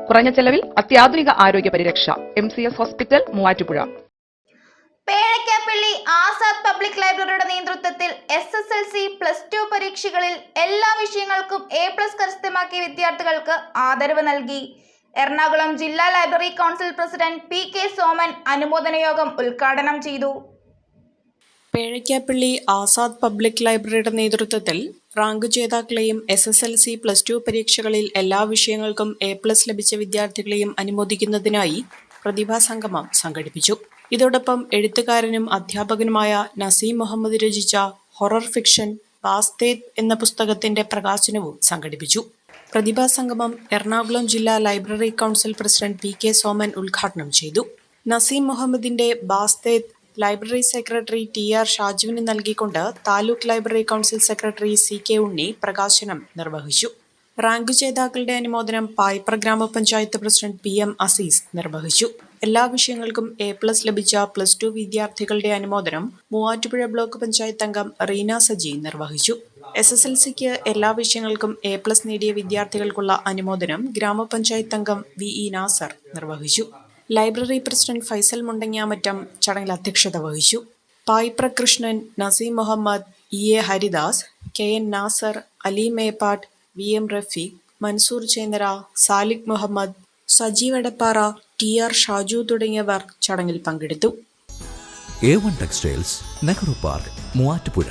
കുറഞ്ഞ ചെലവിൽ അത്യാധുനിക ആരോഗ്യ പരിരക്ഷ. MCS hospital, Muvattupuzha. Pezhakkappilly Azad public ലൈബ്രറിയുടെ നേതൃത്വത്തിൽ SSLC +2 പരീക്ഷകളിൽ എല്ലാ വിഷയങ്ങൾക്കും A+ കരസ്ഥമാക്കിയ വിദ്യാർത്ഥികൾക്ക് ആദരവ് നൽകി. എറണാകുളം ജില്ലാ library council president PK Soman അനുമോദന യോഗം ഉദ്ഘാടനം ചെയ്തു. പേഴക്കാപ്പള്ളി ആസാദ് പബ്ലിക് ലൈബ്രറിയുടെ നേതൃത്വത്തിൽ റാങ്ക് ജേതാക്കളെയും SSLC +2 പരീക്ഷകളിൽ എല്ലാ വിഷയങ്ങൾക്കും A+ ലഭിച്ച വിദ്യാർത്ഥികളെയും അനുമോദിക്കുന്നതിനായി പ്രതിഭാസംഗമം സംഘടിപ്പിച്ചു. ഇതോടൊപ്പം എഴുത്തുകാരനും അധ്യാപകനുമായ നസീം മുഹമ്മദ് രചിച്ച ഹൊറർ ഫിക്ഷൻ ബാസ്തേദ് എന്ന പുസ്തകത്തിന്റെ പ്രകാശനവും സംഘടിപ്പിച്ചു. പ്രതിഭാസംഗമം എറണാകുളം ജില്ലാ library council president PK Soman ഉദ്ഘാടനം ചെയ്തു. നസീം മുഹമ്മദിന്റെ ബാസ്തേദ് ലൈബ്രറി സെക്രട്ടറി TR ഷാജുവിന് നൽകിക്കൊണ്ട് taluk library council secretary CK ഉണ്ണി പ്രകാശനം നിർവഹിച്ചു. റാങ്ക് ജേതാക്കളുടെ അനുമോദനം പായിപ്ര ഗ്രാമപഞ്ചായത്ത് പ്രസിഡന്റ് PM അസീസ് നിർവഹിച്ചു. എല്ലാ വിഷയങ്ങൾക്കും A+ ലഭിച്ച +2 വിദ്യാർത്ഥികളുടെ അനുമോദനം മൂവാറ്റുപുഴ ബ്ലോക്ക് പഞ്ചായത്ത് അംഗം റീന സജി നിർവഹിച്ചു. SSLCക്ക് എല്ലാ വിഷയങ്ങൾക്കും A+ നേടിയ വിദ്യാർത്ഥികൾക്കുള്ള അനുമോദനം ഗ്രാമപഞ്ചായത്ത് അംഗം VE നാസർ നിർവഹിച്ചു. ലൈബ്രറി പ്രസിഡന്റ് ഫൈസൽ മുണ്ടങ്ങാമറ്റം ചടങ്ങിൽ അധ്യക്ഷത വഹിച്ചു. Payipra Krishnan, Naseem Muhammad, EA Haridas, KN Nasar, Ali Meppat, VM Rafeeq, Mansoor Chennara, Saliq Muhammad, Sajeev Edappara, TR Shaju തുടങ്ങിയവർ ചടങ്ങിൽ പങ്കെടുത്തു. A1 textiles, Nehru park, Muvattupuzha.